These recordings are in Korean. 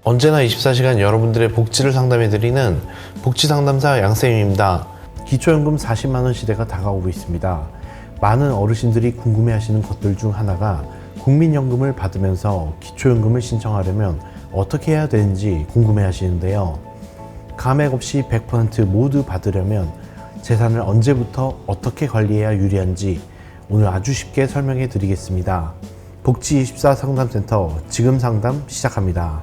언제나 24시간 여러분들의 복지를 상담해드리는 복지상담사 양쌤입니다. 기초연금 40만원 시대가 다가오고 있습니다. 많은 어르신들이 궁금해하시는 것들 중 하나가 국민연금을 받으면서 기초연금을 신청하려면 어떻게 해야 되는지 궁금해하시는데요. 감액 없이 100% 모두 받으려면 재산을 언제부터 어떻게 관리해야 유리한지 오늘 아주 쉽게 설명해 드리겠습니다. 복지24 상담센터 지금 상담 시작합니다.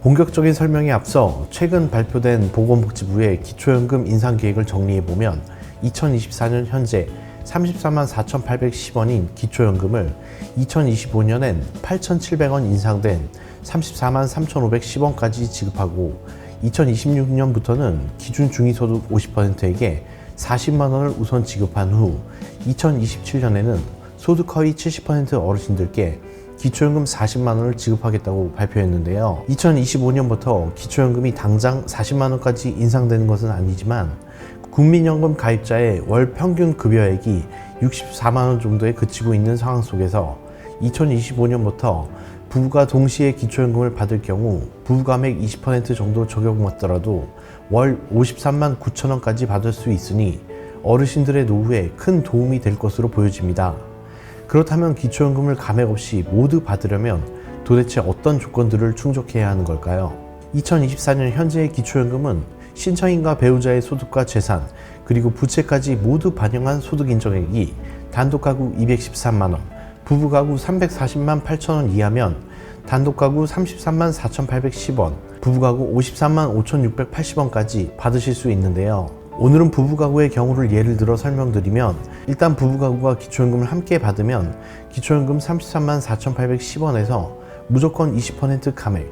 본격적인 설명에 앞서 최근 발표된 보건복지부의 기초연금 인상계획을 정리해보면 2024년 현재 34만 4,810원인 기초연금을 2025년엔 8,700원 인상된 34만 3,510원까지 지급하고 2026년부터는 기준 중위소득 50%에게 40만원을 우선 지급한 후 2027년에는 소득 하위 70% 어르신들께 기초연금 40만원을 지급하겠다고 발표했는데요. 2025년부터 기초연금이 당장 40만원까지 인상되는 것은 아니지만 국민연금 가입자의 월 평균 급여액이 64만원 정도에 그치고 있는 상황 속에서 2025년부터 부부가 동시에 기초연금을 받을 경우 부부감액 20% 정도 적용받더라도 월 53만 9천원까지 받을 수 있으니 어르신들의 노후에 큰 도움이 될 것으로 보여집니다. 그렇다면 기초연금을 감액 없이 모두 받으려면 도대체 어떤 조건들을 충족해야 하는 걸까요? 2024년 현재의 기초연금은 신청인과 배우자의 소득과 재산, 그리고 부채까지 모두 반영한 소득 인정액이 단독가구 213만원, 부부가구 340만 8천원 이하면 단독가구 33만 4,810원, 부부가구 53만 5,680원까지 받으실 수 있는데요. 오늘은 부부가구의 경우를 예를 들어 설명드리면 일단 부부가구가 기초연금을 함께 받으면 기초연금 33만 4,810원에서 무조건 20% 감액,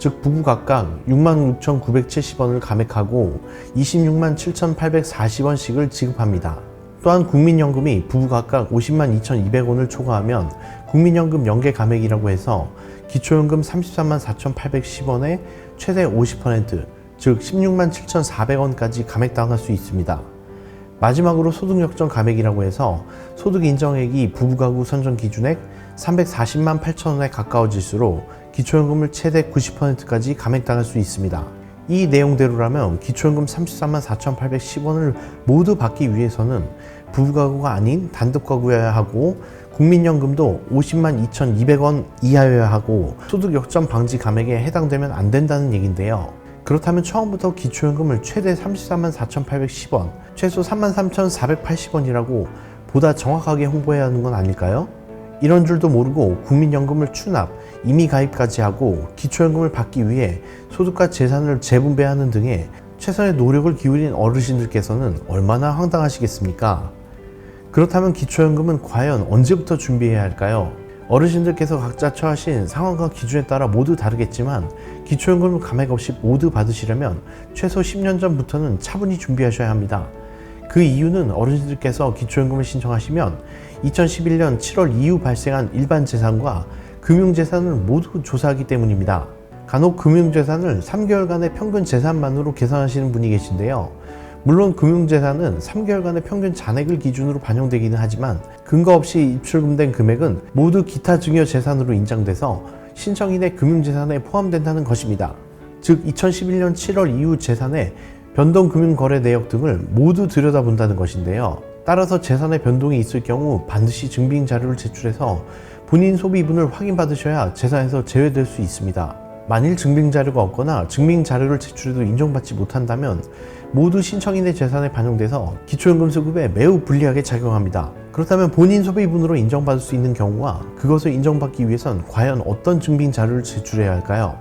즉 부부 각각 6만 6,970원을 감액하고 26만 7,840원씩을 지급합니다. 또한 국민연금이 부부 각각 50만 2,200원을 초과하면 국민연금 연계 감액이라고 해서 기초연금 33만 4,810원에 최대 50%, 즉 16만 7,400원까지 감액당할 수 있습니다. 마지막으로 소득역전 감액이라고 해서 소득 인정액이 부부가구 선정 기준액 340만 8천원에 가까워질수록 기초연금을 최대 90%까지 감액당할 수 있습니다. 이 내용대로라면 기초연금 34만 4,810원을 모두 받기 위해서는 부부가구가 아닌 단독가구여야 하고 국민연금도 50만 2,200원 이하여야 하고 소득 역전 방지 감액에 해당되면 안 된다는 얘긴데요. 그렇다면 처음부터 기초연금을 최대 34만 4,810원, 최소 33,480원이라고 보다 정확하게 홍보해야 하는 건 아닐까요? 이런 줄도 모르고 국민연금을 추납, 임의 가입까지 하고 기초연금을 받기 위해 소득과 재산을 재분배하는 등의 최선의 노력을 기울인 어르신들께서는 얼마나 황당하시겠습니까? 그렇다면 기초연금은 과연 언제부터 준비해야 할까요? 어르신들께서 각자 처하신 상황과 기준에 따라 모두 다르겠지만 기초연금을 감액 없이 모두 받으시려면 최소 10년 전부터는 차분히 준비하셔야 합니다. 그 이유는 어르신들께서 기초연금을 신청하시면 2011년 7월 이후 발생한 일반 재산과 금융재산을 모두 조사하기 때문입니다. 간혹 금융재산을 3개월간의 평균 재산만으로 계산하시는 분이 계신데요. 물론 금융재산은 3개월간의 평균 잔액을 기준으로 반영되기는 하지만 근거 없이 입출금된 금액은 모두 기타 증여 재산으로 인정돼서 신청인의 금융재산에 포함된다는 것입니다. 즉 2011년 7월 이후 재산의 변동금융거래 내역 등을 모두 들여다본다는 것인데요. 따라서 재산의 변동이 있을 경우 반드시 증빙자료를 제출해서 본인 소비분을 확인받으셔야 재산에서 제외될 수 있습니다. 만일 증빙자료가 없거나 증빙자료를 제출해도 인정받지 못한다면 모두 신청인의 재산에 반영돼서 기초연금 수급에 매우 불리하게 작용합니다. 그렇다면 본인 소비분으로 인정받을 수 있는 경우와 그것을 인정받기 위해선 과연 어떤 증빙자료를 제출해야 할까요?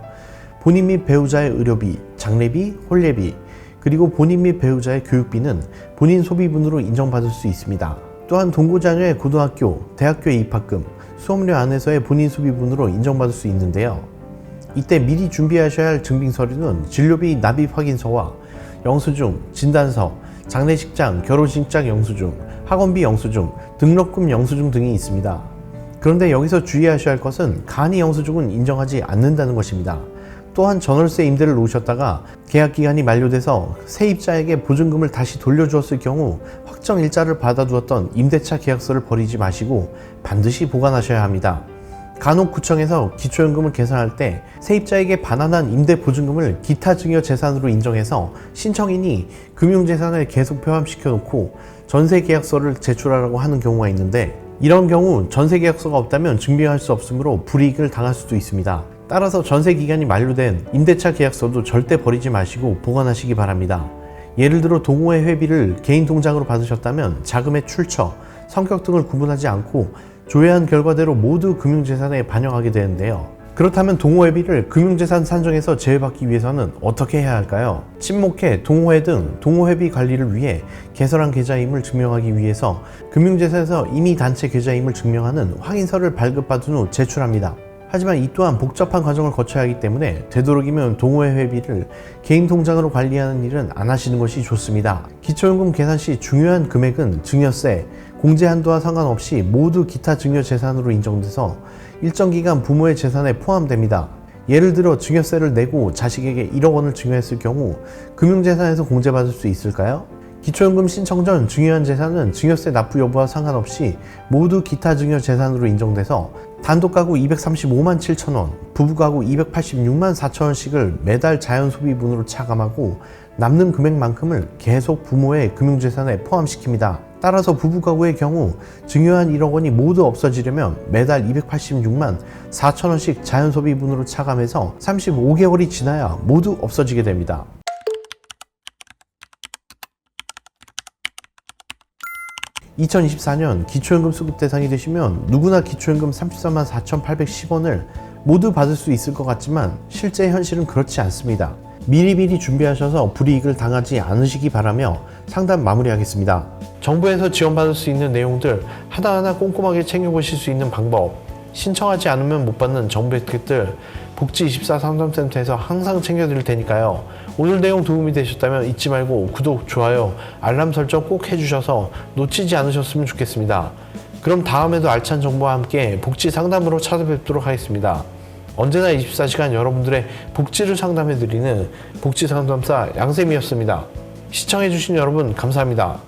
본인 및 배우자의 의료비, 장례비, 혼례비, 그리고 본인 및 배우자의 교육비는 본인 소비분으로 인정받을 수 있습니다. 또한 동거자녀의 고등학교, 대학교의 입학금, 수업료 안에서의 본인 소비분으로 인정받을 수 있는데요. 이때 미리 준비하셔야 할 증빙서류는 진료비 납입 확인서와 영수증, 진단서, 장례식장, 결혼식장 영수증, 학원비 영수증, 등록금 영수증 등이 있습니다. 그런데 여기서 주의하셔야 할 것은 간이 영수증은 인정하지 않는다는 것입니다. 또한 전월세 임대를 놓으셨다가 계약기간이 만료돼서 세입자에게 보증금을 다시 돌려주었을 경우 확정 일자를 받아두었던 임대차 계약서를 버리지 마시고 반드시 보관하셔야 합니다. 간혹구청에서 기초연금을 계산할 때 세입자에게 반환한 임대보증금을 기타 증여재산으로 인정해서 신청인이 금융재산에 계속 포함시켜 놓고 전세계약서를 제출하라고 하는 경우가 있는데, 이런 경우 전세계약서가 없다면 증빙할 수 없으므로 불이익을 당할 수도 있습니다. 따라서 전세기간이 만료된 임대차 계약서도 절대 버리지 마시고 보관하시기 바랍니다. 예를 들어 동호회 회비를 개인 통장으로 받으셨다면 자금의 출처, 성격 등을 구분하지 않고 조회한 결과대로 모두 금융재산에 반영하게 되는데요. 그렇다면 동호회비를 금융재산 산정에서 제외받기 위해서는 어떻게 해야 할까요? 친목회, 동호회 등 동호회비 관리를 위해 개설한 계좌임을 증명하기 위해서 금융재산에서 이미 단체 계좌임을 증명하는 확인서를 발급받은 후 제출합니다. 하지만 이 또한 복잡한 과정을 거쳐야 하기 때문에 되도록이면 동호회 회비를 개인 통장으로 관리하는 일은 안 하시는 것이 좋습니다. 기초연금 계산 시 중요한 금액은 증여세, 공제 한도와 상관없이 모두 기타 증여재산으로 인정돼서 일정 기간 부모의 재산에 포함됩니다. 예를 들어 증여세를 내고 자식에게 1억 원을 증여했을 경우 금융재산에서 공제받을 수 있을까요? 기초연금 신청 전 증여한 재산은 증여세 납부 여부와 상관없이 모두 기타 증여재산으로 인정돼서 단독 가구 235만 7천 원, 부부 가구 286만 4천 원씩을 매달 자연소비분으로 차감하고 남는 금액만큼을 계속 부모의 금융재산에 포함시킵니다. 따라서 부부 가구의 경우 증여한 1억 원이 모두 없어지려면 매달 286만 4천 원씩 자연소비분으로 차감해서 35개월이 지나야 모두 없어지게 됩니다. 2024년 기초연금 수급 대상이 되시면 누구나 기초연금 34만 4,810원을 모두 받을 수 있을 것 같지만 실제 현실은 그렇지 않습니다. 미리미리 준비하셔서 불이익을 당하지 않으시기 바라며 상담 마무리하겠습니다. 정부에서 지원받을 수 있는 내용들 하나하나 꼼꼼하게 챙겨보실 수 있는 방법, 신청하지 않으면 못 받는 정부 혜택들 복지24 상담센터에서 항상 챙겨드릴 테니까요. 오늘 내용 도움이 되셨다면 잊지 말고 구독, 좋아요, 알람 설정 꼭 해주셔서 놓치지 않으셨으면 좋겠습니다. 그럼 다음에도 알찬 정보와 함께 복지 상담으로 찾아뵙도록 하겠습니다. 언제나 24시간 여러분들의 복지를 상담해드리는 복지상담사 양쌤이었습니다. 시청해주신 여러분 감사합니다.